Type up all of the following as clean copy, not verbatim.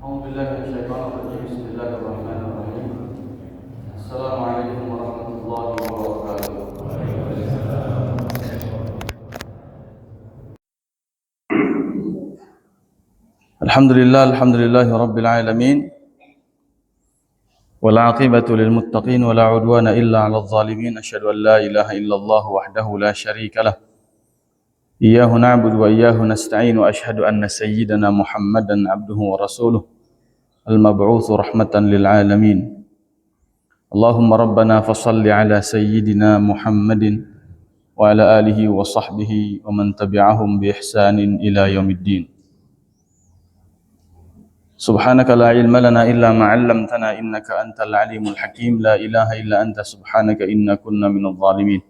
أعوذ بالله من الشيطان الرجيم بسم الله الرحمن الرحيم السلام عليكم ورحمة الله وبركاته الحمد لله رب العالمين والعاقبة للمتقين ولا عدوان إلا على الظالمين أشهد أن لا إله إلا الله وحده لا شريك له إياه نعبد وإياه نستعين وأشهد أن سيدنا محمدا عبده ورسوله المبعوث رحمة للعالمين اللهم ربنا فصل على سيدنا محمد وعلى آله وصحبه ومن تبعهم بإحسان إلى يوم الدين سبحانك لا علم لنا إلا ما علمتنا إنك أنت العليم الحكيم لا إله إلا أنت سبحانك إنا كنا من الظالمين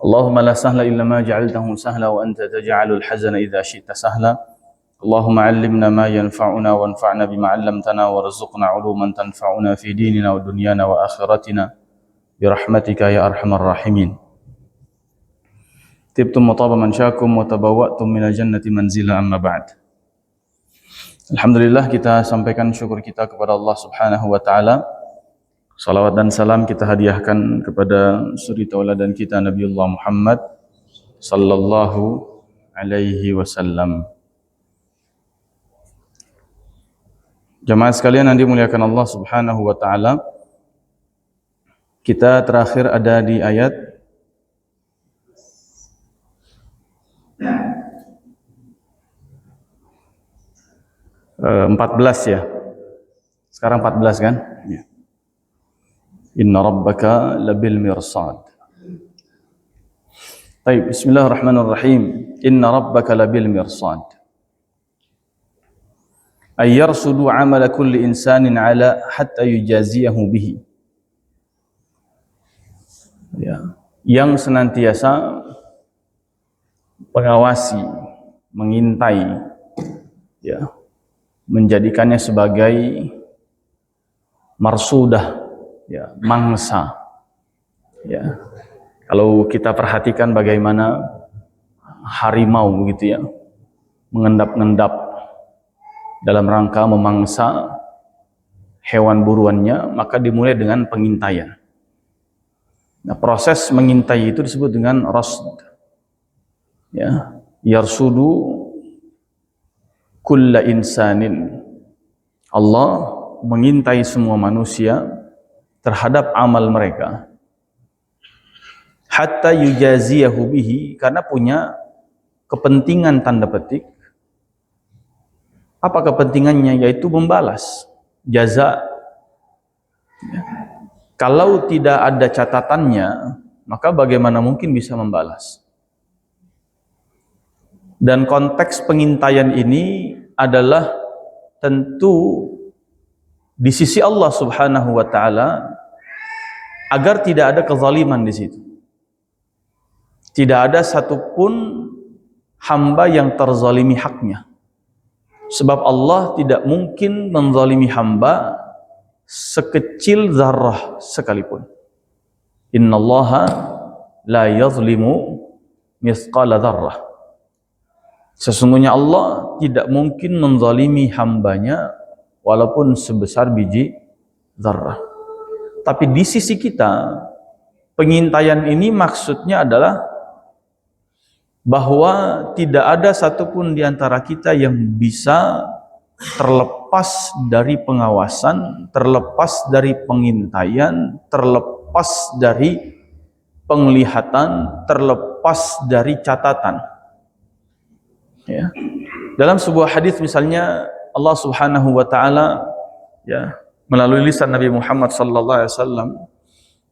اللهم لا سهل إلا ما جعلته سهلا وأنت تجعل الحزن إذا شئت سهلا اللهم علمنا ما ينفعنا وانفعنا بما علمتنا وارزقنا علوما تنفعنا في ديننا ودنيانا وآخرتنا برحمتك يا أرحم الراحمين طبتم وطاب منشاكم وتبوأتم من الجنة منزلا أما بعد. Alhamdulillah, kita sampaikan syukur kita kepada Allah Subhanahu wa taala. Salawat dan salam kita hadiahkan kepada suri tauladan kita Nabiullah Muhammad sallallahu alaihi wasallam. Jemaah sekalian yang dimuliakan Allah Subhanahu wa taala, kita terakhir ada di ayat 14 ya. Sekarang 14 kan? Ya. Inna rabbaka labil mirsad. Baik, bismillahirrahmanirrahim. Inna rabbaka labil mirsad. Ay yarsudu amala kulli insanin ala hatta yujaziyahu bihi. Ya, yang senantiasa mengawasi, mengintai, ya, menjadikannya sebagai marsudah, ya, mangsa. Ya. Kalau kita perhatikan bagaimana harimau begitu ya, mengendap-endap dalam rangka memangsa hewan buruannya, maka dimulai dengan pengintaian. Nah, proses mengintai itu disebut dengan rasd. Ya, yarsudu kulla insanin. Allah mengintai semua manusia terhadap amal mereka. Hatta yujaziyahu bihi, karena punya kepentingan tanda petik. Apa kepentingannya? Yaitu membalas jaza. Ya. Kalau tidak ada catatannya, maka bagaimana mungkin bisa membalas? Dan konteks pengintaian ini adalah tentu di sisi Allah Subhanahu wa taala, agar tidak ada kezaliman di situ. Tidak ada satupun hamba yang terzalimi haknya. Sebab Allah tidak mungkin menzalimi hamba sekecil zarrah sekalipun. Innallaha la yazlimu mithqala dzarrah. Sesungguhnya Allah tidak mungkin menzalimi hambanya walaupun sebesar biji zarrah. Tapi di sisi kita, pengintaian ini maksudnya adalah bahwa tidak ada satupun di antara kita yang bisa terlepas dari pengawasan, terlepas dari pengintaian, terlepas dari penglihatan, terlepas dari catatan. Ya. Dalam sebuah hadis misalnya Allah Subhanahu wa taala, ya, melalui lisan Nabi Muhammad sallallahu alaihi wasallam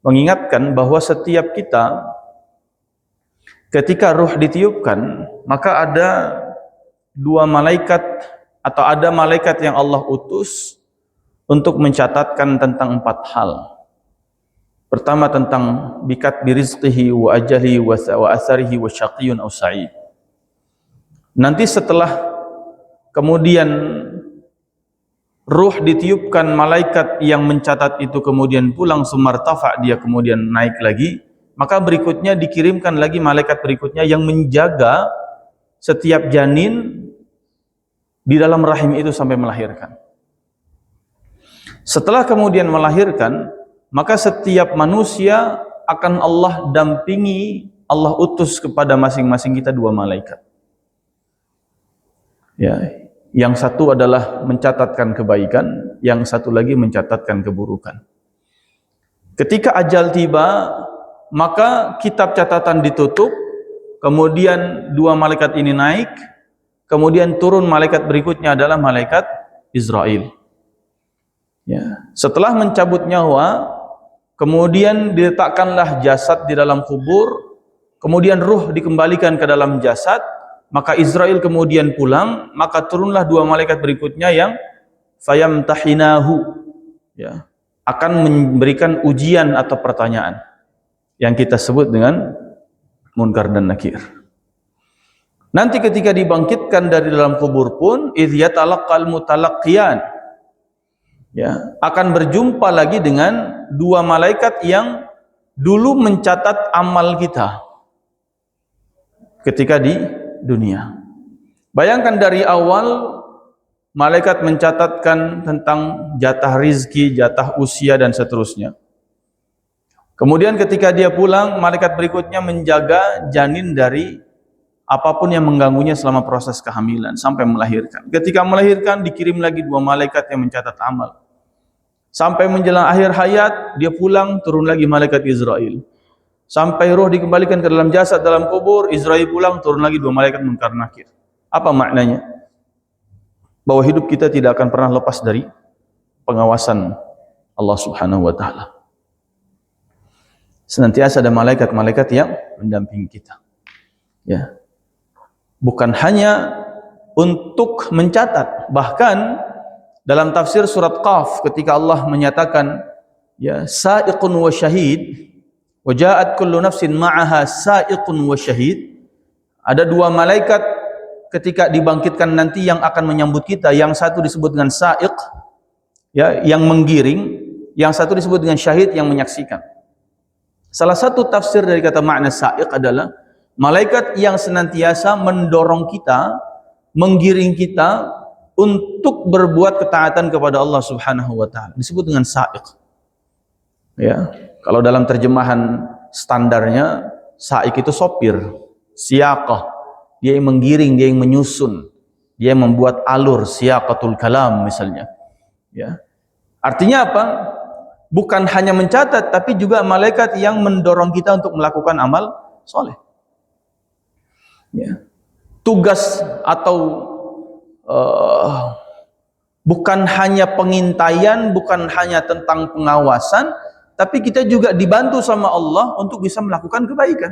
mengingatkan bahwa setiap kita ketika ruh ditiupkan, maka ada dua malaikat atau ada malaikat yang Allah utus untuk mencatatkan tentang 4 hal. Pertama tentang bikat birizqihi wa ajalihi wa asarihi wa syaqiyun aw sa'id. Nanti setelah kemudian ruh ditiupkan, malaikat yang mencatat itu kemudian pulang sumartafa, dia kemudian naik lagi, maka berikutnya dikirimkan lagi malaikat berikutnya yang menjaga setiap janin di dalam rahim itu sampai melahirkan. Setelah kemudian melahirkan, maka setiap manusia akan Allah dampingi, Allah utus kepada masing-masing kita 2 malaikat. Ya, yang satu adalah mencatatkan kebaikan, yang satu lagi mencatatkan keburukan. Ketika ajal tiba, maka kitab catatan ditutup, kemudian 2 malaikat ini naik, kemudian turun malaikat berikutnya adalah malaikat Israel. Ya, setelah mencabut nyawa, kemudian diletakkanlah jasad di dalam kubur, kemudian ruh dikembalikan ke dalam jasad, maka Israel kemudian pulang, maka turunlah 2 malaikat berikutnya yang fayamtahinahu, ya, akan memberikan ujian atau pertanyaan yang kita sebut dengan Munkar dan Nakir. Nanti ketika dibangkitkan dari dalam kubur pun, idh yatalaqqal mutalaqqiyan, ya, akan berjumpa lagi dengan 2 malaikat yang dulu mencatat amal kita ketika di dunia. Bayangkan dari awal malaikat mencatatkan tentang jatah rizki, jatah usia dan seterusnya. Kemudian ketika dia pulang, malaikat berikutnya menjaga janin dari apapun yang mengganggunya selama proses kehamilan sampai melahirkan. Ketika melahirkan dikirim lagi 2 malaikat yang mencatat amal. Sampai menjelang akhir hayat, dia pulang, turun lagi malaikat Israel. Sampai roh dikembalikan ke dalam jasad dalam kubur, Israel pulang, turun lagi 2 malaikat Munkar Nakir. Apa maknanya? Bahwa hidup kita tidak akan pernah lepas dari pengawasan Allah Subhanahu wa taala. Senantiasa ada malaikat-malaikat yang mendampingi kita. Ya. Bukan hanya untuk mencatat, bahkan dalam tafsir surat Qaf ketika Allah menyatakan, ya, sa'iqun wa syahid, wa ja'at kullu nafsin ma'aha sa'iqun wa syahid, ada 2 malaikat ketika dibangkitkan nanti yang akan menyambut kita. Yang satu disebut dengan sa'iq, ya, yang menggiring, yang satu disebut dengan syahid, yang menyaksikan. Salah satu tafsir dari kata makna sa'iq adalah malaikat yang senantiasa mendorong kita, menggiring kita untuk berbuat ketaatan kepada Allah Subhanahu wa taala, disebut dengan sa'iq. Ya, kalau dalam terjemahan standarnya, sa'iq itu sopir, siyaqah, dia yang menggiring, dia yang menyusun, dia yang membuat alur, siyaqatul kalam misalnya. Ya. Artinya apa? Bukan hanya mencatat, tapi juga malaikat yang mendorong kita untuk melakukan amal soleh. Ya. Tugas atau bukan hanya pengintaian, bukan hanya tentang pengawasan, tapi kita juga dibantu sama Allah untuk bisa melakukan kebaikan.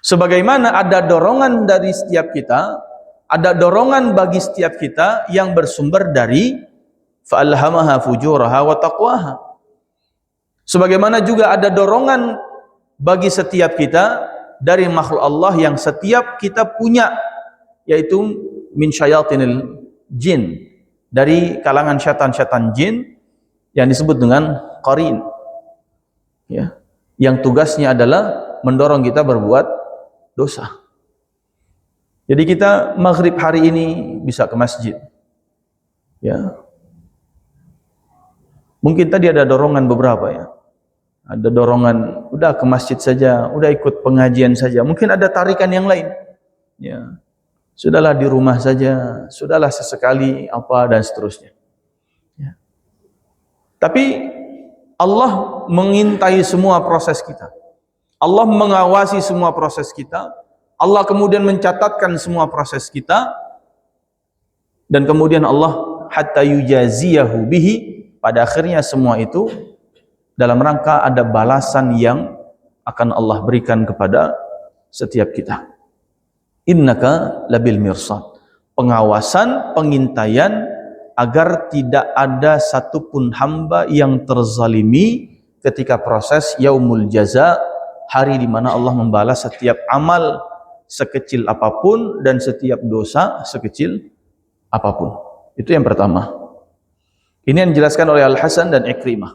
Sebagaimana ada dorongan dari setiap kita, ada dorongan bagi setiap kita yang bersumber dari fa'alhamaha fujuraha wa taqwaha. Sebagaimana juga ada dorongan bagi setiap kita dari makhluk Allah yang setiap kita punya, yaitu min syayatinil jin, dari kalangan syaitan-syaitan jin yang disebut dengan qarin, ya, yang tugasnya adalah mendorong kita berbuat dosa. Jadi kita maghrib hari ini bisa ke masjid, ya, mungkin tadi ada dorongan beberapa, ya, ada dorongan udah ke masjid saja, udah ikut pengajian saja, mungkin ada tarikan yang lain, ya, sudahlah di rumah saja, sudahlah sesekali apa dan seterusnya. Ya. Tapi Allah mengintai semua proses kita. Allah mengawasi semua proses kita. Allah kemudian mencatatkan semua proses kita. Dan kemudian Allah hatta yujaziyahu bihi, pada akhirnya semua itu dalam rangka ada balasan yang akan Allah berikan kepada setiap kita. Innaka labil mirsad, pengawasan, pengintaian agar tidak ada satupun hamba yang terzalimi ketika proses yaumul jaza, hari di mana Allah membalas setiap amal sekecil apapun dan setiap dosa sekecil apapun. Itu yang pertama. Ini yang dijelaskan oleh Al-Hasan dan Ikrimah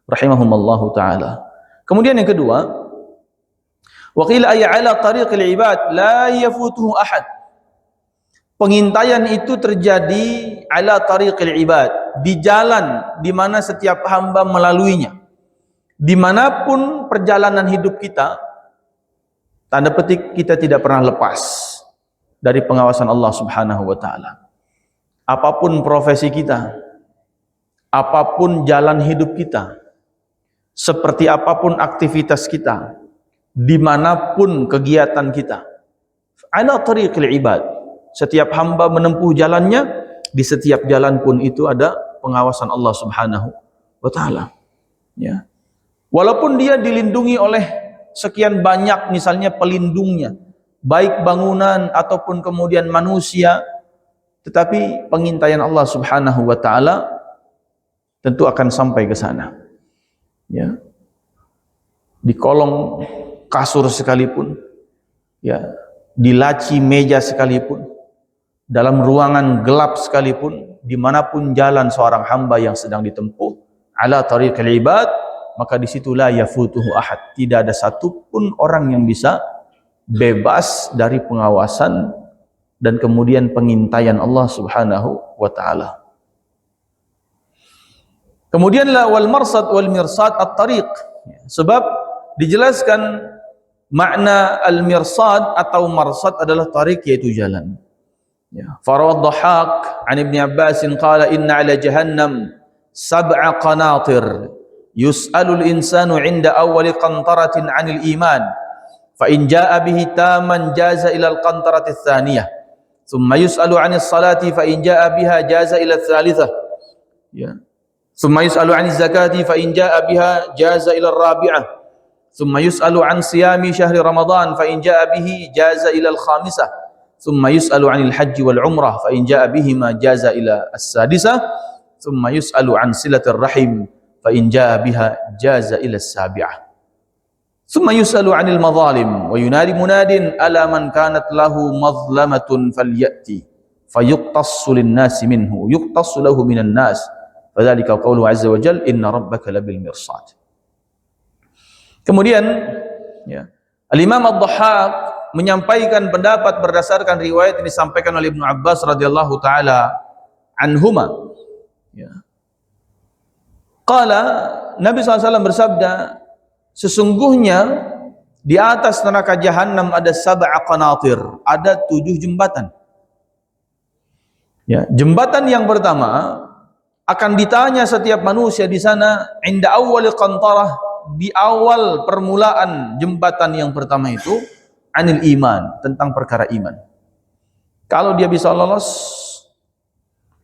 rahimahumallahu taala. Kemudian yang kedua, wa qila ay ala tariqil ibad la yafutuhu ahad. Pengintaian itu terjadi ala tariqil ibad, di jalan di mana setiap hamba melaluinya. Dimanapun perjalanan hidup kita, tanda petik kita tidak pernah lepas dari pengawasan Allah Subhanahu wa taala. Apapun profesi kita, apapun jalan hidup kita, seperti apapun aktivitas kita, dimanapun kegiatan kita, ala tariqil ibad, setiap hamba menempuh jalannya, di setiap jalan pun itu ada pengawasan Allah Subhanahu wa taala. Ya. Walaupun dia dilindungi oleh sekian banyak misalnya pelindungnya, baik bangunan ataupun kemudian manusia, tetapi pengintaian Allah Subhanahu wa taala tentu akan sampai ke sana. Ya. Di kolong kasur sekalipun, ya, di laci meja sekalipun, dalam ruangan gelap sekalipun, dimanapun jalan seorang hamba yang sedang ditempuh, ala tariqil ibad, maka di situ la yafutuhu ahad, tidak ada satupun orang yang bisa bebas dari pengawasan dan kemudian pengintaian Allah Subhanahu wa taala. Kemudian la wal marsad wal mirsad at-tariq, sebab dijelaskan makna al-mirsad atau marsad adalah tariq, yaitu jalan. Ya. Farawad Dhahhak an Ibn Abbas qala inna ala jahannam sab'a qanatir yus'alul insanu 'inda awwali qantaratin 'anil iman fa in jaa'a bihi taman jaza ila al-qantarati ats-tsaniyah thumma yus'alu 'anis salati fa in jaa'a biha jaza ila ats-tsalitsah, ya, thumma yus'alu 'aniz zakati fa in jaa'a biha jaza ila ar-rabi'ah, thumma yus'alu 'an siyami syahri ramadan fa in jaa'a bihi jaza ila al-khamisah, thumma yus'alu 'anil hajji wal umrah fa in jaa'a bihima jaza ila as-sadisah, thumma yus'alu 'an silatir rahim fa in jaa'a biha jaza ila as-sabi'ah, thumma yus'alu 'anil madhalim wa yunadi munadin ala man kanat lahu madhlamatun falyati fayuqtassu lin-nasi minhu yuqtassu lahu minan nas fadzalika qauluhu 'azza wa jalla inna rabbaka labil mirsad. Kemudian, ya, Al-Imam Ad-Dhahhak menyampaikan pendapat berdasarkan riwayat yang disampaikan oleh Ibnu Abbas radhiyallahu taala anhuma, ya. Qala, Nabi SAW bersabda, sesungguhnya di atas neraka jahanam ada sab'a qanatir, ada 7 jembatan. Ya, jembatan yang pertama akan ditanya setiap manusia di sana inda awwali qantarah, di awal permulaan jembatan yang pertama itu, anil iman, tentang perkara iman. Kalau dia bisa lolos,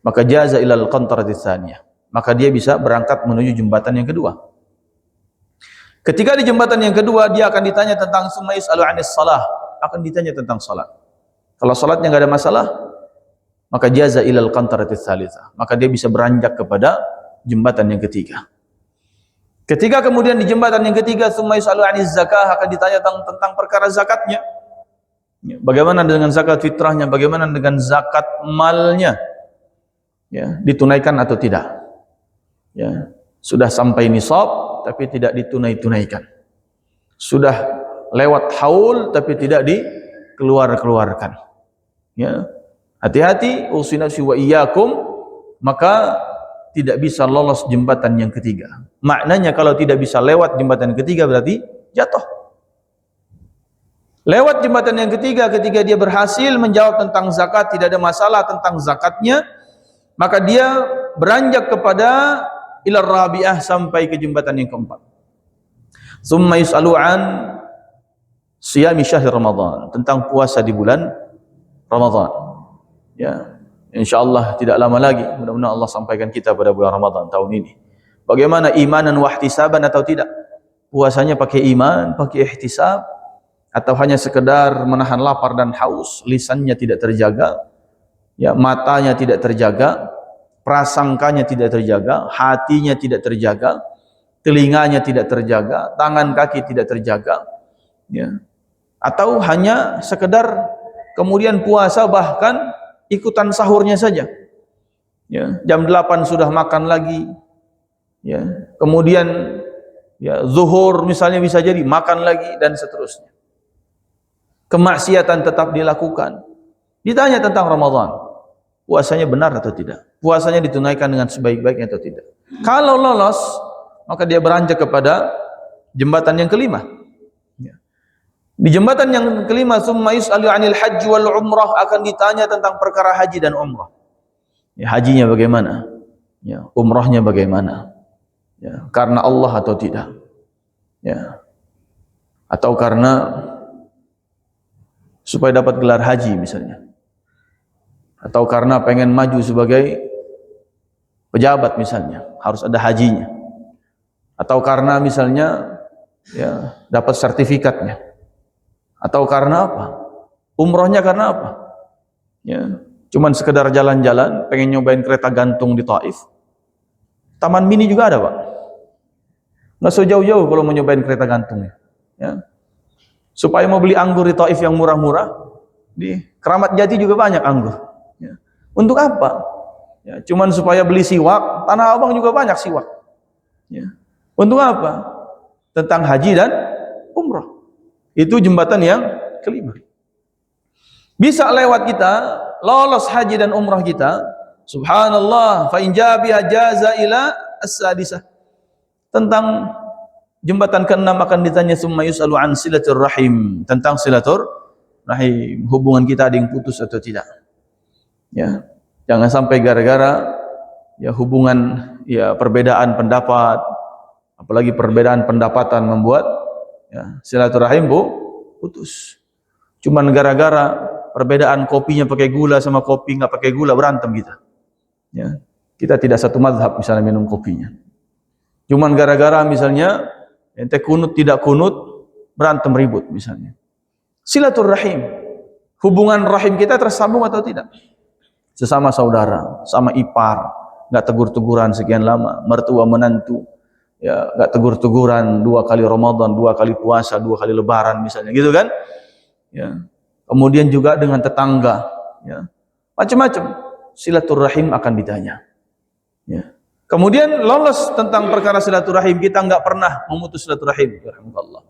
maka jaza ilal qantarati tsaniyah, maka dia bisa berangkat menuju jembatan yang kedua. Ketika di jembatan yang kedua, dia akan ditanya tentang summa yus'alu 'anis shalah, akan ditanya tentang salat. Kalau salatnya enggak ada masalah, maka jaza ilal qantarati tsalitsah, maka dia bisa beranjak kepada jembatan yang ketiga. Ketika kemudian di jembatan yang ketiga, summa yus'alu 'aniz zakah, akan ditanya tentang perkara zakatnya. Bagaimana dengan zakat fitrahnya, bagaimana dengan zakat malnya? Ya, ditunaikan atau tidak? Ya, sudah sampai nisab tapi tidak ditunaikan. Sudah lewat haul tapi tidak dikeluarkan. Ya. Hati-hati, usinasi wa iyyakum, maka tidak bisa lolos jembatan yang ketiga. Maknanya kalau tidak bisa lewat jembatan ketiga berarti jatuh. Lewat jembatan yang ketiga, ketika dia berhasil menjawab tentang zakat, tidak ada masalah tentang zakatnya, maka dia beranjak kepada ilar rabi'ah, sampai ke jembatan yang keempat. Tsumma yus'alu 'an siyami syahr Ramadan, tentang puasa di bulan Ramadan. Ya, insyaallah tidak lama lagi, mudah-mudahan Allah sampaikan kita pada bulan Ramadan tahun ini. Bagaimana imanan wa ihtisaban atau tidak? Puasanya pakai iman, pakai ihtisab, atau hanya sekedar menahan lapar dan haus, lisannya tidak terjaga, ya, matanya tidak terjaga, prasangkanya tidak terjaga, hatinya tidak terjaga, telinganya tidak terjaga, tangan kaki tidak terjaga, ya. Atau hanya sekedar kemudian puasa bahkan ikutan sahurnya saja, ya, jam 8 sudah makan lagi, ya, kemudian, ya, zuhur misalnya bisa jadi makan lagi, dan seterusnya. Kemaksiatan tetap dilakukan. Ditanya tentang Ramadan, puasanya benar atau tidak, puasanya ditunaikan dengan sebaik-baiknya atau tidak. Kalau lolos, maka dia beranjak kepada jembatan yang kelima. Ya. Di jembatan yang kelima, summa yus'alu 'anil haji wal umrah, akan ditanya tentang perkara haji dan umrah. Ya, hajinya bagaimana? Ya, umrahnya bagaimana? Ya, karena Allah atau tidak? Ya. Atau karena supaya dapat gelar haji misalnya, atau karena pengen maju sebagai pejabat misalnya, harus ada hajinya, atau karena misalnya ya dapat sertifikatnya, atau karena apa? Umrohnya karena apa? Ya, cuman sekedar jalan-jalan, pengen nyobain kereta gantung di Taif. Taman Mini juga ada, Pak. Nggak so jauh-jauh kalau mau nyobain kereta gantung. Ya. Supaya mau beli anggur di Taif yang murah-murah, di Keramat Jati juga banyak anggur. Ya. Untuk apa? Ya, cuman supaya beli siwak, Tanah Abang juga banyak siwak. Ya. Untuk apa? Tentang haji dan umrah. Itu jembatan yang kelima. Bisa lewat kita, lolos haji dan umrah kita, subhanallah, fa in jabiha jaza ila as-sadisah. Tentang jembatan ke-6 akan ditanya summa yus'alu an silatur rahim, tentang silatur rahim, hubungan kita ada yang putus atau tidak. Ya. Jangan sampai gara-gara ya hubungan ya perbedaan pendapat, apalagi perbedaan pendapatan membuat ya silaturahim putus. Cuman gara-gara perbedaan kopinya pakai gula sama kopi nggak pakai gula, berantem kita. Ya. Kita tidak satu mazhab misalnya minum kopinya. Cuman gara-gara misalnya ente kunut tidak kunut, berantem ribut misalnya. Silaturahim, hubungan rahim kita tersambung atau tidak? Sesama saudara, sama ipar, nggak tegur-teguran sekian lama, mertua menantu, ya nggak tegur-teguran 2 kali Ramadan, 2 kali puasa, 2 kali Lebaran misalnya, gitu kan? Ya. Kemudian juga dengan tetangga, ya macam-macam. Silaturahim akan ditanya. Ya. Kemudian lolos tentang perkara silaturahim, kita nggak pernah memutus silaturahim. Alhamdulillah.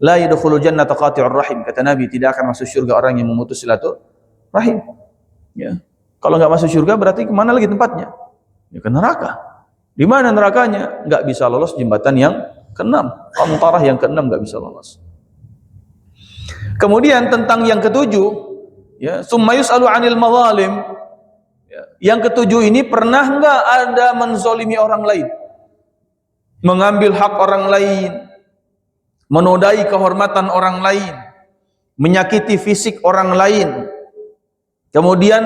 La yadkhulul jannata qati'ur rahim, kata Nabi, tidak akan masuk surga orang yang memutus silaturahim. Ya. Kalau nggak masuk surga berarti kemana lagi tempatnya? Ya ke neraka. Di mana nerakanya? Nggak bisa lolos jembatan yang ke-6. Antarah yang ke-6 nggak bisa lolos. Kemudian tentang yang ke-7, ya, summa yus'alu 'anil mazalim. Yang ke-7 ini, pernah enggak ada menzolimi orang lain, mengambil hak orang lain, menodai kehormatan orang lain, menyakiti fisik orang lain, kemudian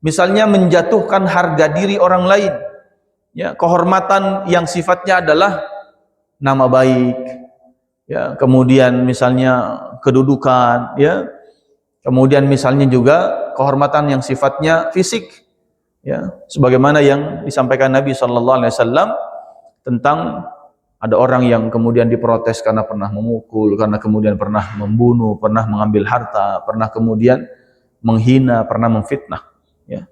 misalnya menjatuhkan harga diri orang lain, ya, kehormatan yang sifatnya adalah nama baik, ya, kemudian misalnya kedudukan, ya, kemudian misalnya juga kehormatan yang sifatnya fisik, ya, sebagaimana yang disampaikan Nabi SAW tentang ada orang yang kemudian diprotes karena pernah memukul, karena kemudian pernah membunuh, pernah mengambil harta, pernah kemudian menghina, pernah memfitnah, ya.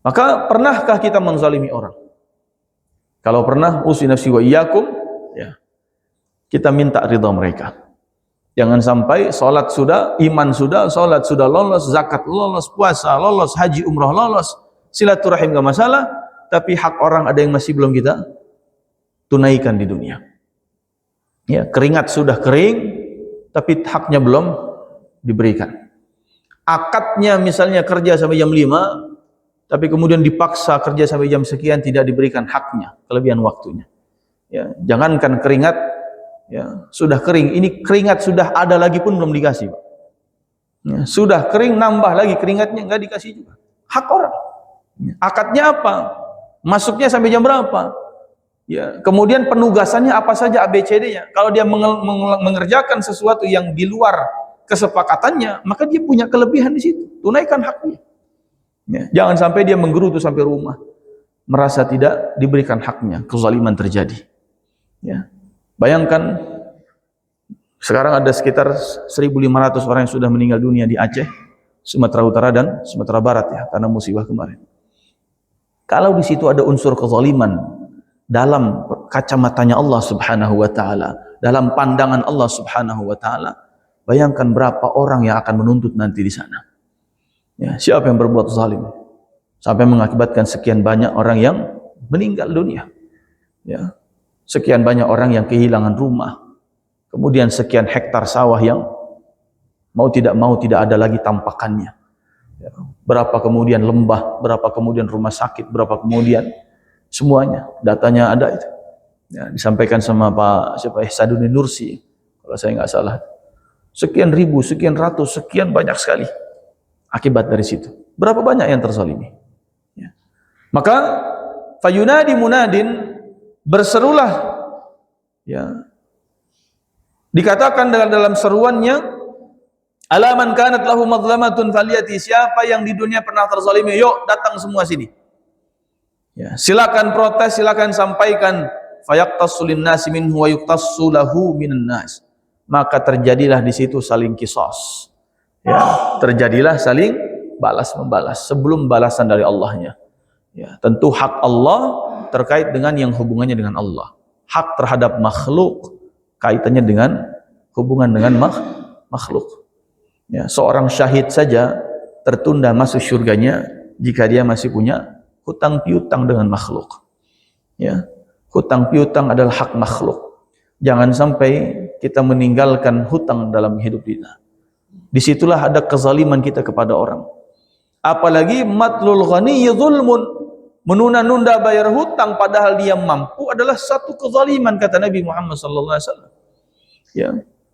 Maka pernahkah kita menzalimi orang? Kalau pernah, usi nafsi wa iyyakum, ya, kita minta ridha mereka. Jangan sampai sholat sudah, iman sudah, sholat sudah lolos, zakat lolos, puasa lolos, haji umrah lolos, silaturahim gak masalah, tapi hak orang ada yang masih belum kita tunaikan di dunia. Ya, keringat sudah kering, tapi haknya belum diberikan. Akadnya misalnya kerja sampai jam 5, tapi kemudian dipaksa kerja sampai jam sekian, tidak diberikan haknya, kelebihan waktunya. Ya, jangankan keringat, ya, sudah kering, ini keringat sudah ada lagi pun belum dikasih, Pak. Ya, sudah kering nambah lagi keringatnya, nggak dikasih juga. Hak orang. Akadnya apa? Masuknya sampai jam berapa? Ya, kemudian penugasannya apa saja, ABCD-nya. Kalau dia mengerjakan sesuatu yang di luar kesepakatannya, maka dia punya kelebihan di situ. Tunaikan haknya. Ya, jangan sampai dia menggerutu sampai rumah, merasa tidak diberikan haknya, kezaliman terjadi. Ya. Bayangkan sekarang ada sekitar 1.500 orang yang sudah meninggal dunia di Aceh, Sumatera Utara dan Sumatera Barat, ya, karena musibah kemarin. Kalau di situ ada unsur kezaliman dalam kacamatanya Allah Subhanahu wa taala, dalam pandangan Allah Subhanahu wa taala, bayangkan berapa orang yang akan menuntut nanti di sana. Ya, siapa yang berbuat zalim? sampai mengakibatkan sekian banyak orang yang meninggal dunia. Ya. Sekian banyak orang yang kehilangan rumah. Kemudian sekian hektar sawah yang mau tidak ada lagi tampakannya. Ya. Berapa kemudian lembah, berapa kemudian rumah sakit, berapa kemudian semuanya, datanya ada itu. Ya, disampaikan sama Pak Ihsanuddin Nursi, kalau saya nggak salah. Sekian ribu, sekian ratus, sekian banyak sekali akibat dari situ. Berapa banyak yang terzalimi? Ya. Maka fayunadi munadin, berserulah, ya, dikatakan dalam seruannya, alaman kanat lahu madlamatun faliyati, siapa yang di dunia pernah terzalimi, yuk datang semua sini. Ya, silakan protes, silakan sampaikan. Fayaqtassu linnasi minhu wa yuqtassu lahu minan nas, maka terjadilah di situ saling kisos. Ya, terjadilah saling balas membalas sebelum balasan dari Allahnya. Ya, tentu hak Allah terkait dengan yang hubungannya dengan Allah. Hak terhadap makhluk kaitannya dengan hubungan dengan makhluk. Ya, seorang syahid saja tertunda masuk surganya jika dia masih punya hutang piutang dengan makhluk. Ya, hutang piutang adalah hak makhluk. Jangan sampai kita meninggalkan hutang dalam hidup kita. Disitulah ada kezaliman kita kepada orang. Apalagi matlul ghaniyyi zulmun, menunda-nunda bayar hutang padahal dia mampu adalah satu kezaliman, kata Nabi Muhammad sallallahu alaihi wasallam. Ya,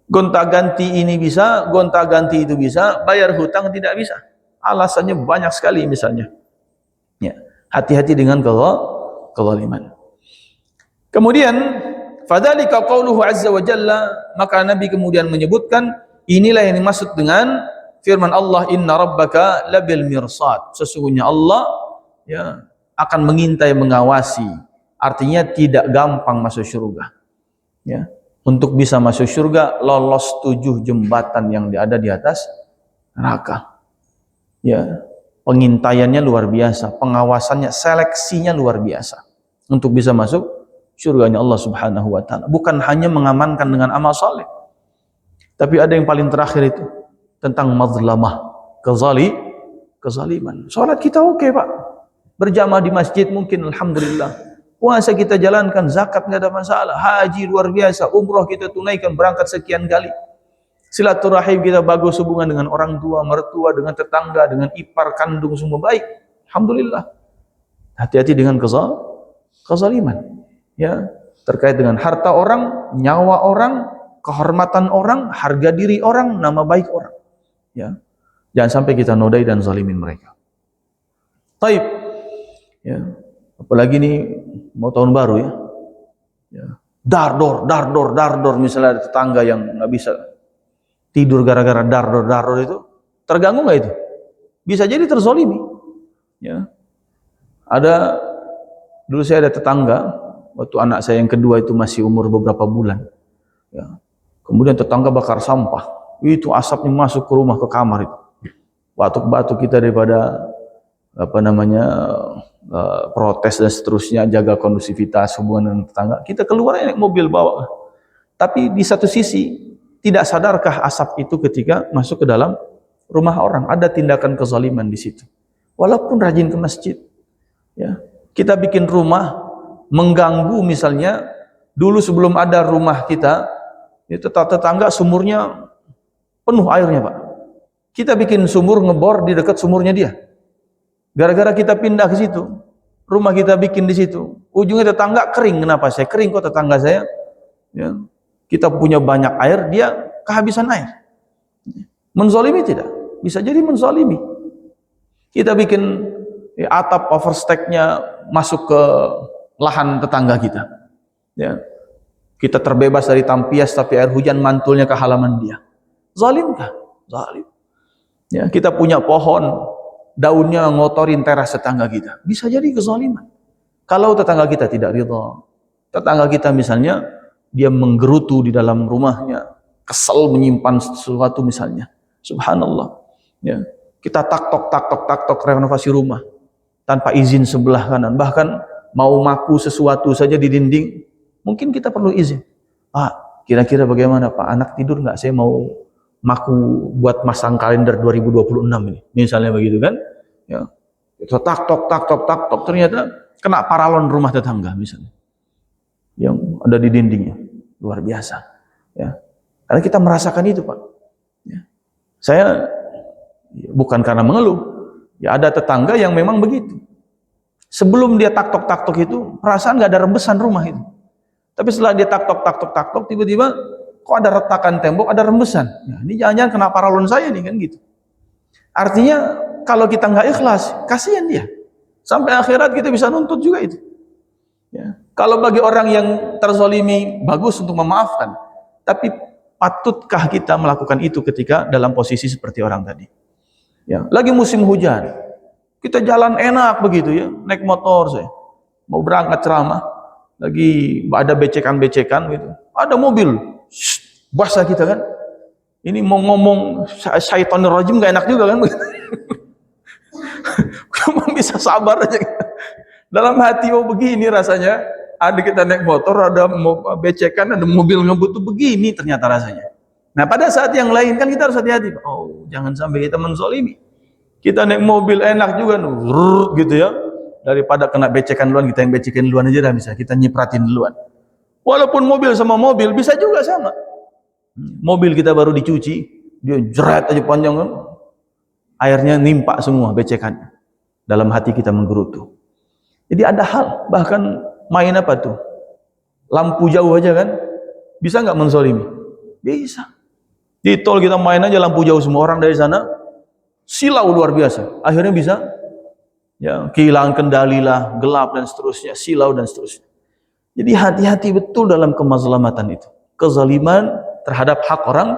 gonta-ganti ini bisa, gonta-ganti itu bisa, bayar hutang tidak bisa. Alasannya banyak sekali misalnya. Ya, hati-hati dengan kezaliman. Kemudian fadzalika qauluhu azza wa jalla, maka Nabi kemudian menyebutkan inilah yang dimaksud dengan firman Allah, inna rabbaka labil mirsad, sesungguhnya Allah, ya, akan mengintai, mengawasi. Artinya tidak gampang masuk surga. Ya, untuk bisa masuk surga lolos 7 jembatan yang ada di atas neraka. Ya, pengintaiannya luar biasa, pengawasannya, seleksinya luar biasa untuk bisa masuk surganya Allah Subhanahu wa taala. Bukan hanya mengamankan dengan amal saleh, tapi ada yang paling terakhir itu tentang mazlamah, kezaliman. Salat kita oke, Pak. Berjamaah di masjid mungkin alhamdulillah. Puasa kita jalankan, zakat nggak ada masalah, haji luar biasa, umroh kita tunaikan, berangkat sekian kali. Silaturahim kita bagus, hubungan dengan orang tua, mertua, dengan tetangga, dengan ipar kandung semua baik. Alhamdulillah. Hati-hati dengan kezaliman. Ya, terkait dengan harta orang, nyawa orang, kehormatan orang, harga diri orang, nama baik orang. Ya, jangan sampai kita nodai dan zalimin mereka. Taib. Ya, apalagi ini mau tahun baru ya. Ya, dardor, misalnya ada tetangga yang nggak bisa tidur gara-gara dardor itu, terganggu nggak itu? Bisa jadi terzalimi. Ya, dulu saya ada tetangga. Waktu anak saya yang kedua itu masih umur beberapa bulan, ya, kemudian tetangga bakar sampah, itu asapnya masuk ke rumah, ke kamar itu, batuk-batuk. Kita daripada protes dan seterusnya, jaga kondusivitas hubungan dengan tetangga, kita keluar naik mobil bawa. Tapi di satu sisi, tidak sadarkah asap itu ketika masuk ke dalam rumah orang, ada tindakan kezaliman di situ. Walaupun rajin ke masjid, ya, kita bikin rumah mengganggu. Misalnya dulu sebelum ada rumah kita, itu tetangga sumurnya penuh airnya, Pak. Kita bikin sumur, ngebor di dekat sumurnya dia. Gara-gara kita pindah ke situ, rumah kita bikin di situ, ujungnya tetangga kering. Kenapa saya kering, kok tetangga saya? Ya, kita punya banyak air, dia kehabisan air. Menzalimi tidak? Bisa jadi menzalimi. Kita bikin atap overstacknya masuk ke lahan tetangga kita. Ya, kita terbebas dari tampias, tapi air hujan mantulnya ke halaman dia. Zalimkah? Zalim. Ya, kita punya pohon, daunnya ngotorin teras tetangga kita. Bisa jadi kezaliman. Kalau tetangga kita tidak ridha, tetangga kita misalnya dia menggerutu di dalam rumahnya, kesel menyimpan sesuatu misalnya. Subhanallah. Ya, kita taktok renovasi rumah tanpa izin sebelah kanan, bahkan mau maku sesuatu saja di dinding, mungkin kita perlu izin. Pak, kira-kira bagaimana Pak? Anak tidur nggak? Saya mau maku buat masang kalender 2026 ini. Misalnya begitu kan? Ya. Itu tak tok ternyata kena paralon rumah tetangga misalnya. Yang ada di dindingnya. Luar biasa. Ya. Karena kita merasakan itu, Pak. Ya. Saya bukan karena mengeluh. Ya ada tetangga yang memang begitu. Sebelum dia tak tok itu, perasaan nggak ada rembesan rumah itu. Tapi setelah dia tak tok, tiba-tiba kok ada retakan tembok, ada rembesan. Ya, ini jangan-jangan kena paralon saya nih kan gitu. Artinya kalau kita nggak ikhlas, kasihan dia. Sampai akhirat kita bisa nuntut juga itu. Ya. Kalau bagi orang yang terzolimi, bagus untuk memaafkan. Tapi patutkah kita melakukan itu ketika dalam posisi seperti orang tadi? Ya. Lagi musim hujan, kita jalan enak begitu ya, naik motor saya, mau berangkat ceramah, lagi ada becekan gitu, ada mobil, basah kita kan, ini mau ngomong syaitonir rajim gak enak juga kan, cuma bisa sabar aja. Dalam hati begini rasanya, ada kita naik motor, ada becekan, ada mobil ngebut tuh begini ternyata rasanya. Nah pada saat yang lain kan kita harus hati-hati, oh jangan sampai kita menzolimi. Kita naik mobil enak juga, gitu ya. Daripada kena becekan duluan, kita yang becekin duluan aja dah, bisa kita nyipratin duluan. Walaupun mobil sama mobil bisa juga sama. Mobil kita baru dicuci, dia jeret aja panjang kan, airnya nimpa semua becekannya. Dalam hati kita menggerutu. Jadi ada hal, bahkan main apa tuh? Lampu jauh aja kan, bisa nggak menzolimi? Bisa. Di tol kita main aja lampu jauh, semua orang dari sana silau luar biasa, akhirnya bisa ya kehilangan kendali lah, gelap dan seterusnya, silau dan seterusnya. Jadi hati-hati betul dalam kemazlamatan itu, kezaliman terhadap hak orang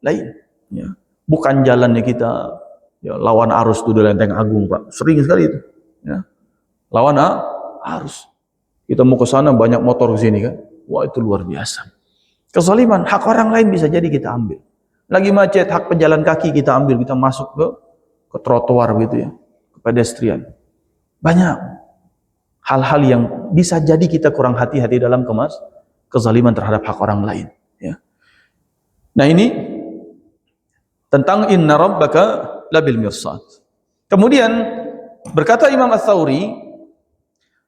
lain ya. Bukan jalannya kita ya, lawan arus tuh di Lenteng Agung Pak, sering sekali itu ya. Lawan arus, kita mau ke sana banyak motor ke sini kan, wah itu luar biasa. Kezaliman hak orang lain bisa jadi kita ambil. Lagi macet, hak pejalan kaki kita ambil, kita masuk ke trotoar gitu ya, ke pedestrian. Banyak hal-hal yang bisa jadi kita kurang hati-hati dalam kezaliman terhadap hak orang lain ya. Nah ini tentang inna rabbaka labil mirsad. Kemudian berkata Imam Ats-Tsauri,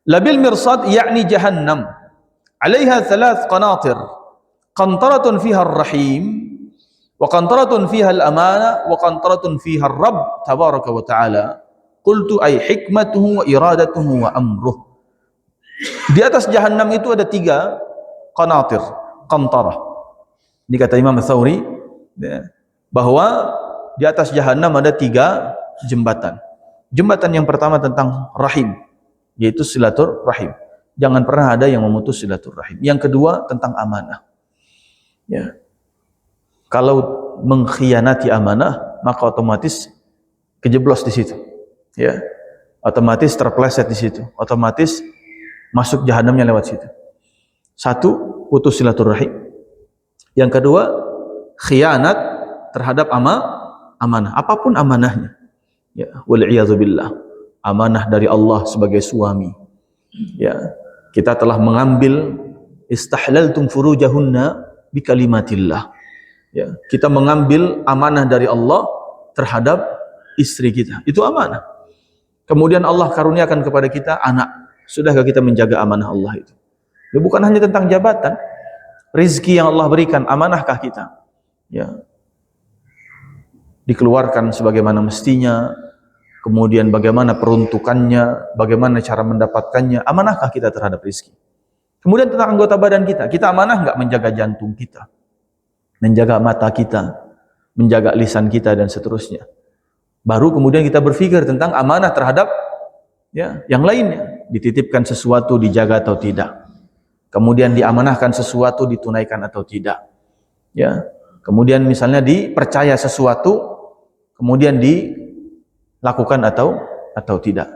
labil mirsad yakni jahannam, 'alaiha thalath qanatir, qantaratun fiha ar-rahim, wa qantaratun fiha al-amana, wa qantaratun fiha ar-rabb tabaraka wa ta'ala. Qultu ay hikmatuhu wa iradatuhu wa amruh. Di atas jahannam itu ada 3 qanatir, qantarah. Ini kata Imam Ats-Tsauri bahwa di atas jahannam ada 3 jembatan. Jembatan yang pertama tentang rahim, yaitu silaturahim. Jangan pernah ada yang memutus silaturahim. Yang kedua tentang amanah. Ya. Kalau mengkhianati amanah, maka otomatis kejeblos di situ. Ya. Otomatis terpleset di situ. Otomatis masuk jahanamnya lewat situ. 1, putus silaturahim. Yang kedua, khianat terhadap amanah, apapun amanahnya. Ya, wal iyadzu billah. Amanah dari Allah sebagai suami. Ya, kita telah mengambil istahlaltum furujahunna bi kalimatillah. Ya, kita mengambil amanah dari Allah terhadap istri kita. Itu amanah. Kemudian Allah karuniakan kepada kita anak. Sudahkah kita menjaga amanah Allah itu? Ya, bukan hanya tentang jabatan. Rizki yang Allah berikan, amanahkah kita? Ya. Dikeluarkan sebagaimana mestinya. Kemudian bagaimana peruntukannya, bagaimana cara mendapatkannya, amanahkah kita terhadap rizki? Kemudian tentang anggota badan kita, kita amanah nggak menjaga jantung kita, menjaga mata kita, menjaga lisan kita dan seterusnya. Baru kemudian kita berpikir tentang amanah terhadap ya yang lainnya, dititipkan sesuatu dijaga atau tidak. Kemudian diamanahkan sesuatu ditunaikan atau tidak. Ya. Kemudian misalnya dipercaya sesuatu kemudian dilakukan atau tidak.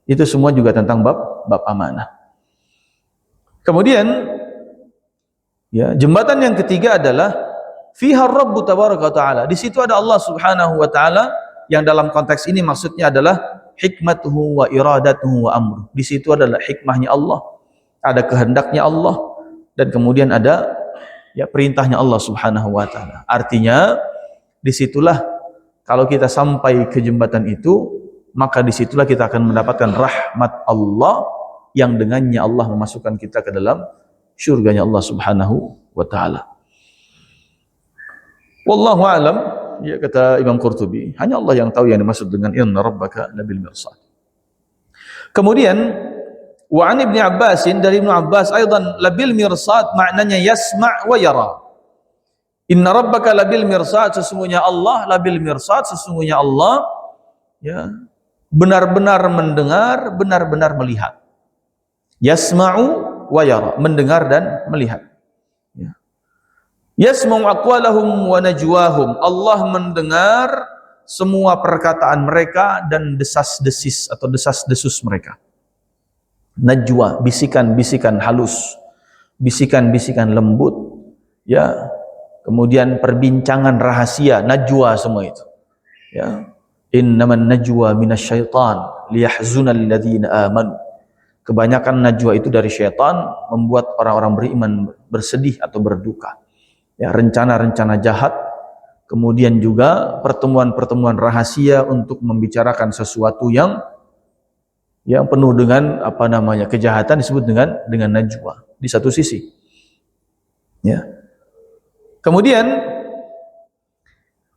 Itu semua juga tentang bab amanah. Kemudian ya, jembatan yang ketiga adalah fiha Rabbu tabaraka taala. Di situ ada Allah Subhanahu wa taala yang dalam konteks ini maksudnya adalah hikmatuhu wa iradatuhu wa amruh. Di situ adalah hikmahnya Allah, ada kehendaknya Allah dan kemudian ada ya perintahnya Allah Subhanahu wa taala. Artinya disitulah kalau kita sampai ke jembatan itu, maka disitulah kita akan mendapatkan rahmat Allah yang dengannya Allah memasukkan kita ke dalam syurganya Allah Subhanahu wa taala. Wallahu alam, ya, kata Imam Qurtubi, hanya Allah yang tahu yang dimaksud dengan inna rabbaka labil mirsad. Kemudian wa an Ibnu Abbas, dari Ibnu Abbas aidan, labil mirsad maknanya yasma' wa yara. Inna rabbaka labil mirsad, sesungguhnya Allah, labil mirsad, sesungguhnya Allah, ya, benar-benar mendengar, benar-benar melihat. Yasma'u wa yara, mendengar dan melihat. Ya. Yasma'u aqwalahum wa najwahum, Allah mendengar semua perkataan mereka dan desas-desis atau desas-desus mereka. Najwa, bisikan-bisikan halus, bisikan-bisikan lembut, ya. Kemudian perbincangan rahasia, najwa semua itu. Ya. Innaman najwa minasyaitan liyahzunal ladzina amanu. Kebanyakan najwa itu dari syaitan, membuat orang-orang beriman bersedih atau berduka. Ya, rencana-rencana jahat, kemudian juga pertemuan-pertemuan rahasia untuk membicarakan sesuatu yang penuh dengan kejahatan disebut dengan najwa di satu sisi. Ya. Kemudian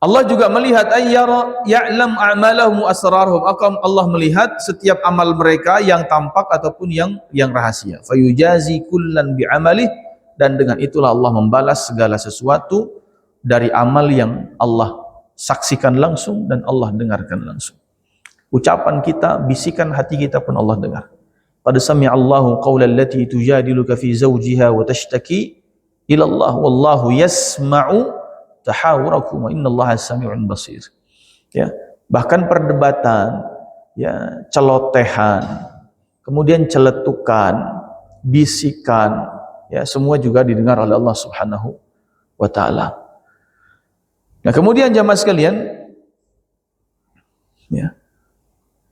Allah juga melihat ayyara ya'lam a'malahum wa asrarhum. Allah melihat setiap amal mereka yang tampak ataupun yang rahasia. Fayujazi kullan bi'amalih, dan dengan itulah Allah membalas segala sesuatu dari amal yang Allah saksikan langsung dan Allah dengarkan langsung. Ucapan kita, bisikan hati kita pun Allah dengar. Qad sami'a Allahu qaulal lati tujadiluka fi zawjiha wa tashtaki ila Allah wallahu yasma'u tahawurakum wa innallaha sami'un basir. Ya, bahkan perdebatan, ya, celotehan, kemudian celetukan, bisikan, ya, semua juga didengar oleh Allah Subhanahu wa taala. Nah, kemudian jamaah sekalian, ya,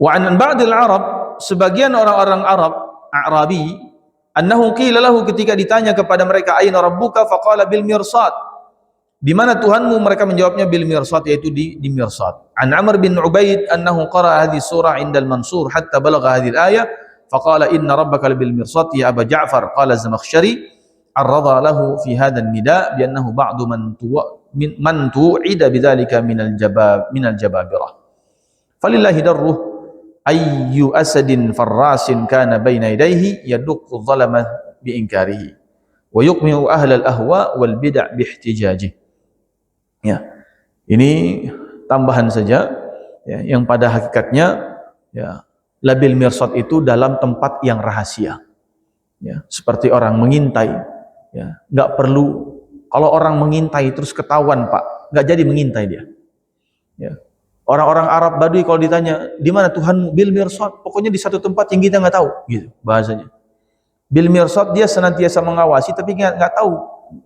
wa an ba'dil Arab, sebagian orang-orang Arab, Arabi, annahu qila lahu, ketika ditanya kepada mereka aina rabbuka faqala bil mirsad, di mana Tuhanmu, mereka menjawabnya bil mirsad, yaitu di mirsad. An Amr bin Ubaid annahu qara'a hadhihi surah 'inda al-Mansur hatta balagha hadhihi al-ayah faqala inna rabbaka labil mirsad ya Aba Ja'far. Qala Az-Zamakhsyari arradha lahu fi hadha an-nida' bi annahu ba'du man tu'ida bidzalika min al-jababirah. Falillahi darruh ayyu asadin farrasin kana baina yadayhi yaduqqu dhalama bi inkarihi wa yuqmi'u ahla al-ahwa wal bid'ah bi ihtijajihi. Ya, ini tambahan saja, ya, yang pada hakikatnya, ya, labil mirsad itu dalam tempat yang rahasia, ya, seperti orang mengintai, ya, nggak perlu, kalau orang mengintai terus ketahuan Pak, nggak jadi mengintai dia, ya. Orang-orang Arab Badui kalau ditanya di mana Tuhanmu, bil mirsad, pokoknya di satu tempat yang kita nggak tahu, gitu bahasanya. Bil mirsad, dia senantiasa mengawasi tapi nggak tahu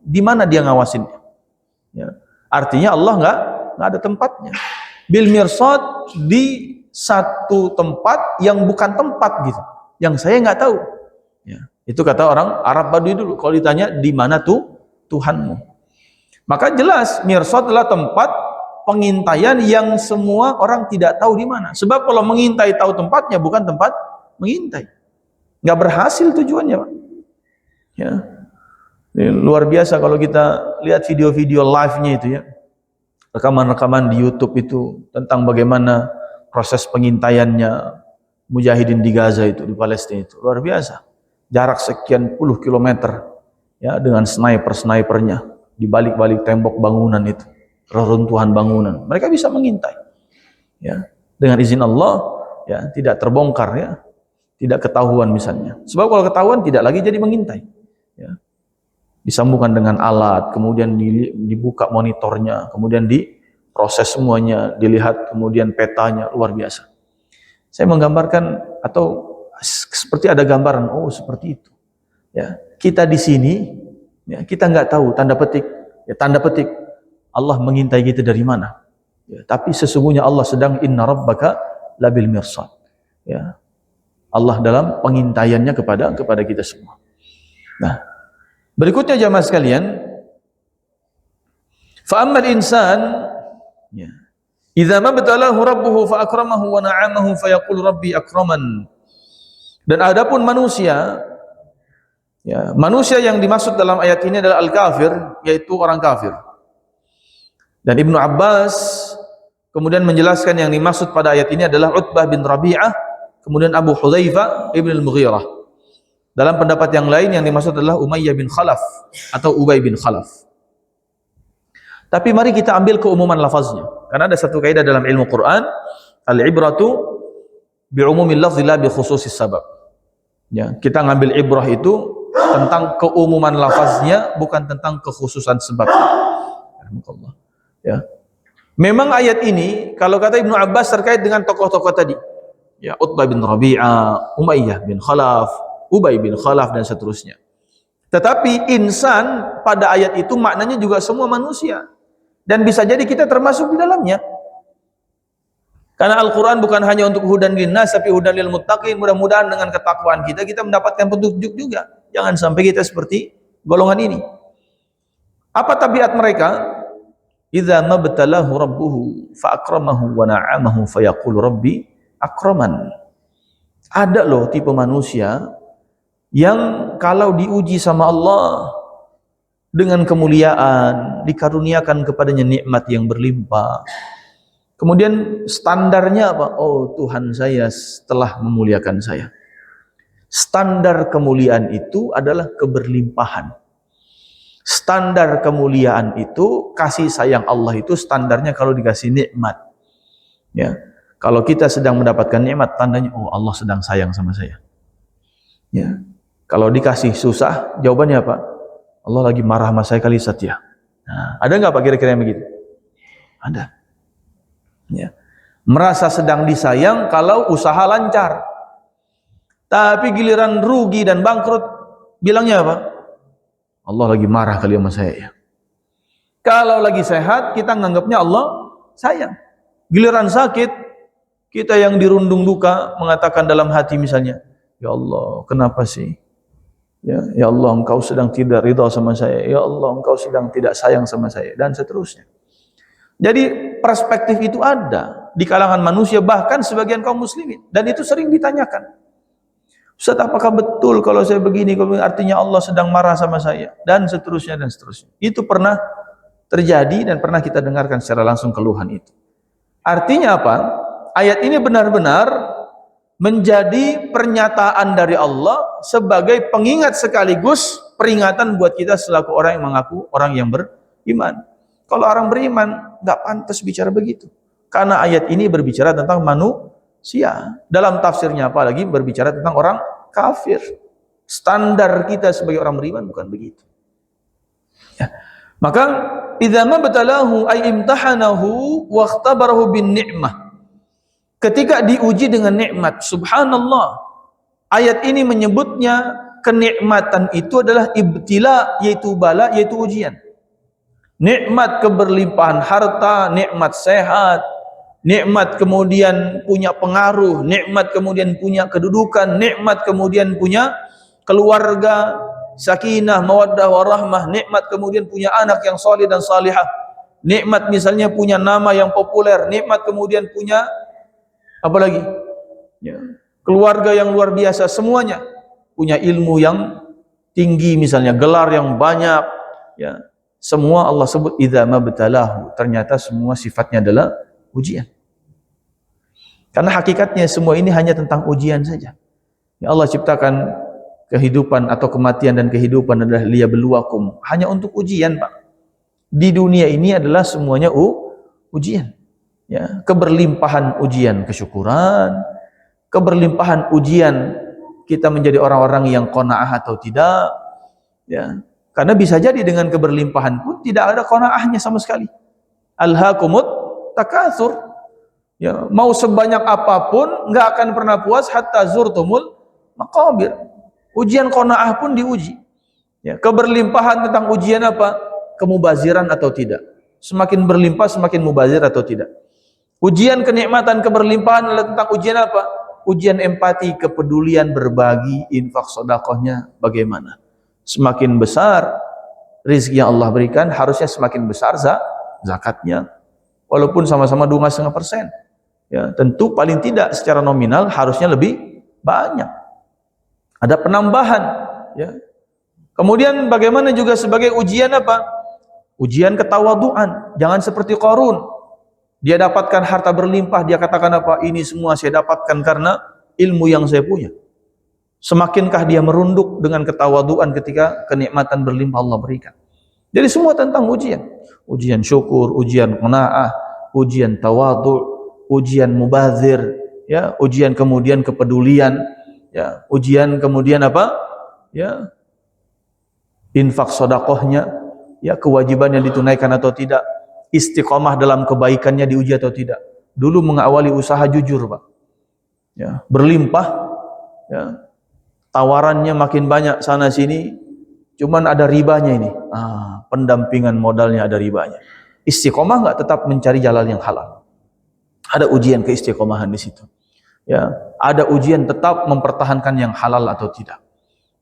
di mana dia ngawasinnya, ya. Artinya Allah nggak ada tempatnya. Bil mirsad, di satu tempat yang bukan tempat, gitu, yang saya nggak tahu, ya. Itu kata orang Arab Badui dulu kalau ditanya di mana tuh Tuhanmu. Maka jelas mirsad adalah tempat pengintaian yang semua orang tidak tahu di mana. Sebab kalau mengintai tahu tempatnya, bukan tempat mengintai, nggak berhasil tujuannya, Pak. Ya. Ini luar biasa kalau kita lihat video-video live-nya itu, ya, rekaman-rekaman di YouTube itu tentang bagaimana proses pengintaiannya mujahidin di Gaza itu, di Palestina itu, luar biasa. Jarak sekian puluh kilometer, ya, dengan sniper-snipernya di balik-balik tembok bangunan itu, reruntuhan bangunan, mereka bisa mengintai, ya, dengan izin Allah, ya, tidak terbongkar, ya, tidak ketahuan misalnya. Sebab kalau ketahuan tidak lagi jadi mengintai, ya. Disambungkan dengan alat, kemudian dibuka monitornya, kemudian diproses semuanya, dilihat kemudian petanya, luar biasa. Saya menggambarkan atau seperti ada gambaran, oh seperti itu, ya. Kita di sini, ya, kita nggak tahu, tanda petik, ya, tanda petik Allah mengintai kita dari mana, ya, tapi sesungguhnya Allah sedang inna rabbaka labil mirsad, ya. Allah dalam pengintaiannya kepada kita semua. Nah, berikutnya jamaah sekalian, fa ammal insan, ya, Idza mabtalahu rabbuhu fa akramahu wa na'amahu fayaqul rabbi akraman. Dan adapun manusia, ya, manusia yang dimaksud dalam ayat ini adalah al-kafir, yaitu orang kafir. Dan Ibnu Abbas kemudian menjelaskan yang dimaksud pada ayat ini adalah Utbah bin Rabi'ah, kemudian Abu Hudzaifah ibn al-Mughirah. Dalam pendapat yang lain yang dimaksud adalah Umayyah bin Khalaf atau Ubay bin Khalaf. Tapi mari kita ambil keumuman lafaznya. Karena ada satu kaidah dalam ilmu Quran, al-ibratu bi'umumil lafzi la bi khususis sabab. Ya, kita ngambil ibrah itu tentang keumuman lafaznya, bukan tentang kekhususan sebabnya. Ya. Memang ayat ini kalau kata Ibnu Abbas terkait dengan tokoh-tokoh tadi. Ya, Utbah bin Rabi'ah, Umayyah bin Khalaf, Ubay bin Khalaf dan seterusnya. Tetapi insan pada ayat itu maknanya juga semua manusia. Dan bisa jadi kita termasuk di dalamnya. Karena Al-Quran bukan hanya untuk hudan linnas, tapi hudan lil muttaqin. Mudah-mudahan dengan ketakwaan kita mendapatkan petunjuk juga. Jangan sampai kita seperti golongan ini. Apa tabiat mereka? Idza mabtalahu rabbuhu fa akramahu wa na'amahu fayaqulu rabbi akraman. Ada loh tipe manusia yang kalau diuji sama Allah dengan kemuliaan, dikaruniakan kepadanya nikmat yang berlimpah. Kemudian standarnya apa? Oh, Tuhan saya telah memuliakan saya. Standar kemuliaan itu adalah keberlimpahan. Standar kemuliaan itu kasih sayang Allah itu standarnya kalau dikasih nikmat. Ya. Kalau kita sedang mendapatkan nikmat, tandanya oh Allah sedang sayang sama saya. Ya. Kalau dikasih susah, jawabannya apa? Allah lagi marah sama saya kali Satya. Nah, ada nggak Pak kira-kira yang begitu? Ada. Ya. Merasa sedang disayang kalau usaha lancar. Tapi giliran rugi dan bangkrut, bilangnya apa? Allah lagi marah kali sama saya ya. Kalau lagi sehat, kita nganggapnya Allah sayang. Giliran sakit, kita yang dirundung duka mengatakan dalam hati misalnya, ya Allah, kenapa sih? Ya Allah, engkau sedang tidak ridha sama saya. Ya Allah, engkau sedang tidak sayang sama saya. Dan seterusnya. Jadi perspektif itu ada di kalangan manusia, bahkan sebagian kaum muslimin. Dan itu sering ditanyakan. Ustaz, apakah betul kalau saya begini, artinya Allah sedang marah sama saya? Dan seterusnya, dan seterusnya. Itu pernah terjadi dan pernah kita dengarkan secara langsung keluhan itu. Artinya apa? Ayat ini benar-benar menjadi pernyataan dari Allah sebagai pengingat sekaligus peringatan buat kita selaku orang yang mengaku orang yang beriman. Kalau orang beriman nggak pantas bicara begitu, karena ayat ini berbicara tentang manusia. Dalam tafsirnya apalagi berbicara tentang orang kafir. Standar kita sebagai orang beriman bukan begitu. Ya. Maka idza mabtalahu ay imtahanahu wa ikhtabarahu bin ni'mah. Ketika diuji dengan nikmat, subhanallah, ayat ini menyebutnya kenikmatan itu adalah ibtila, yaitu bala, yaitu ujian. Nikmat keberlimpahan harta, nikmat sehat, nikmat kemudian punya pengaruh, nikmat kemudian punya kedudukan, nikmat kemudian punya keluarga, sakinah, mawaddah, warahmah, nikmat kemudian punya anak yang saleh dan salihah, nikmat misalnya punya nama yang populer, nikmat kemudian punya apalagi ya, keluarga yang luar biasa, semuanya punya ilmu yang tinggi misalnya, gelar yang banyak ya, semua Allah sebut idza mabtalahu. Ternyata semua sifatnya adalah ujian, karena hakikatnya semua ini hanya tentang ujian saja. Ya, Allah ciptakan kehidupan atau kematian dan kehidupan adalah liyabluwakum, hanya untuk ujian Pak. Di dunia ini adalah semuanya ujian. Ya, keberlimpahan ujian kesyukuran, keberlimpahan ujian kita menjadi orang-orang yang qanaah atau tidak. Ya, karena bisa jadi dengan keberlimpahan pun tidak ada qanaahnya sama sekali. Alhaakumut takatsur. Ya, mau sebanyak apapun nggak akan pernah puas hatta zurtumul maqabir. Ujian qanaah pun diuji. Ya, keberlimpahan tentang ujian apa? Kemubaziran atau tidak. Semakin berlimpah semakin mubazir atau tidak. Ujian kenikmatan keberlimpahan adalah tentang ujian apa? Ujian empati, kepedulian, berbagi, infak, sedekahnya bagaimana. Semakin besar rezeki yang Allah berikan, harusnya semakin besar zakatnya. walaupun sama-sama 2,5%. Ya, tentu paling tidak secara nominal harusnya lebih banyak. Ada penambahan, ya. Kemudian bagaimana juga sebagai ujian apa? Ujian ketawaduan. Jangan seperti Qarun. Dia dapatkan harta berlimpah, dia katakan apa? Ini semua saya dapatkan karena ilmu yang saya punya. Semakinkah dia merunduk dengan ketawaduan ketika kenikmatan berlimpah Allah berikan. Jadi semua tentang ujian. Ujian syukur, ujian qanaah, ujian tawadu, ujian mubazir, ya, ujian kemudian kepedulian, ya, ujian kemudian apa? Ya, infak sedekahnya, ya, kewajiban yang ditunaikan atau tidak, istiqomah dalam kebaikannya diuji atau tidak. Dulu mengawali usaha jujur, Pak. Ya, berlimpah, ya. Tawarannya makin banyak sana sini, cuman ada ribanya ini. Pendampingan modalnya ada ribanya. Istiqomah nggak tetap mencari jalan yang halal. Ada ujian keistiqomahan di situ. Ya, ada ujian tetap mempertahankan yang halal atau tidak.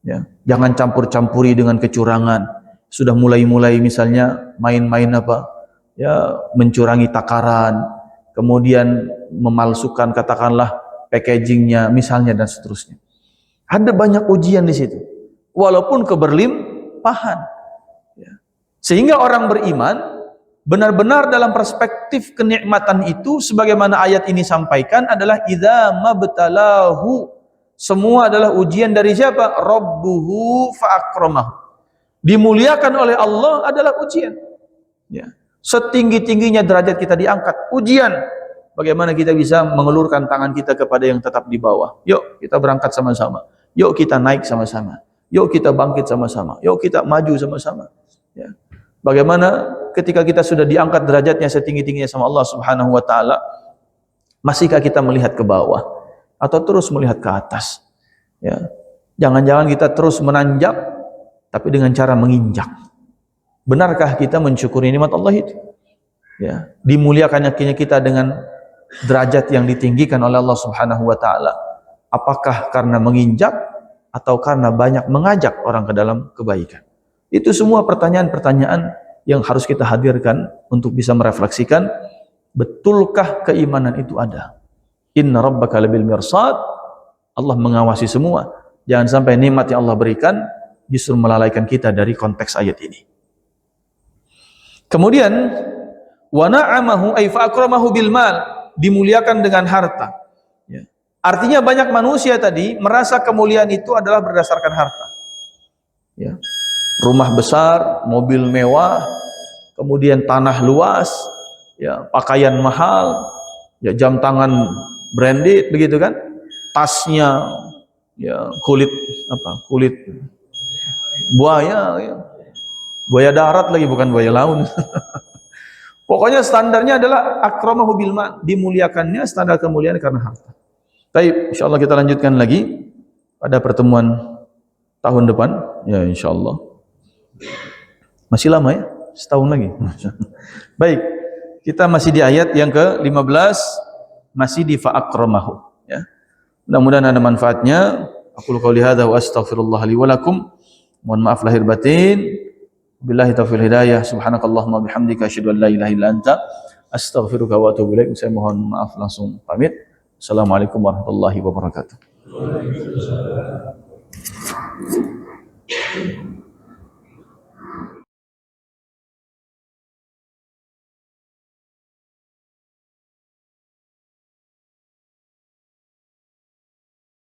Ya, jangan campur-campuri dengan kecurangan. Sudah mulai-mulai misalnya main-main apa? Ya, mencurangi takaran, kemudian memalsukan katakanlah packagingnya misalnya dan seterusnya. Ada banyak ujian di situ. Walaupun keberlimpahan. Ya. Sehingga orang beriman benar-benar dalam perspektif kenikmatan itu sebagaimana ayat ini sampaikan adalah idza mabtalahu, semua adalah ujian dari siapa? Rabbuhu fa'akramahu. Dimuliakan oleh Allah adalah ujian. Ya. Setinggi-tingginya derajat kita diangkat, ujian. Bagaimana kita bisa mengelurkan tangan kita kepada yang tetap di bawah. Yuk kita berangkat sama-sama. Yuk kita naik sama-sama. Yuk kita bangkit sama-sama. Yuk kita maju sama-sama. Ya. Bagaimana ketika kita sudah diangkat derajatnya setinggi-tingginya sama Allah Subhanahu wa taala, masihkah kita melihat ke bawah atau terus melihat ke atas? Ya. Jangan-jangan kita terus menanjak tapi dengan cara menginjak. Benarkah kita mensyukuri nikmat Allah itu? Ya, dimuliakannya kita dengan derajat yang ditinggikan oleh Allah Subhanahu wa taala. Apakah karena menginjak atau karena banyak mengajak orang ke dalam kebaikan? Itu semua pertanyaan-pertanyaan yang harus kita hadirkan untuk bisa merefleksikan, betulkah keimanan itu ada? Inna rabbaka labil mirsad. Allah mengawasi semua. Jangan sampai nikmat yang Allah berikan justru melalaikan kita dari konteks ayat ini. Kemudian wa na'amahu ay fa akramahu bil mal, dimuliakan dengan harta. Ya. Artinya banyak manusia tadi merasa kemuliaan itu adalah berdasarkan harta. Ya. Rumah besar, mobil mewah, kemudian tanah luas, ya, pakaian mahal, ya, jam tangan branded begitu kan? Tasnya ya kulit apa? Kulit buaya, ya. Buaya darat lagi bukan buaya laut. Pokoknya standarnya adalah akramahu bil mal, dimuliakannya standar kemuliaan karena harta. Baik, insyaallah kita lanjutkan lagi pada pertemuan tahun depan, ya insyaallah. Masih lama ya? Setahun lagi. Baik, kita masih di ayat yang ke-15, masih di fa'akramahu, ya. Mudah-mudahan ada manfaatnya. Aku qouli hadza wa astaghfirullah li wa lakum. Mohon maaf lahir batin. Billahi taufiq hidayah. Subhanakallahumma bihamdika asyhadu an la ilaha illa anta astaghfiruka wa atubu ilaik. Saya mohon maaf langsung pamit. Assalamualaikum warahmatullahi wabarakatuh.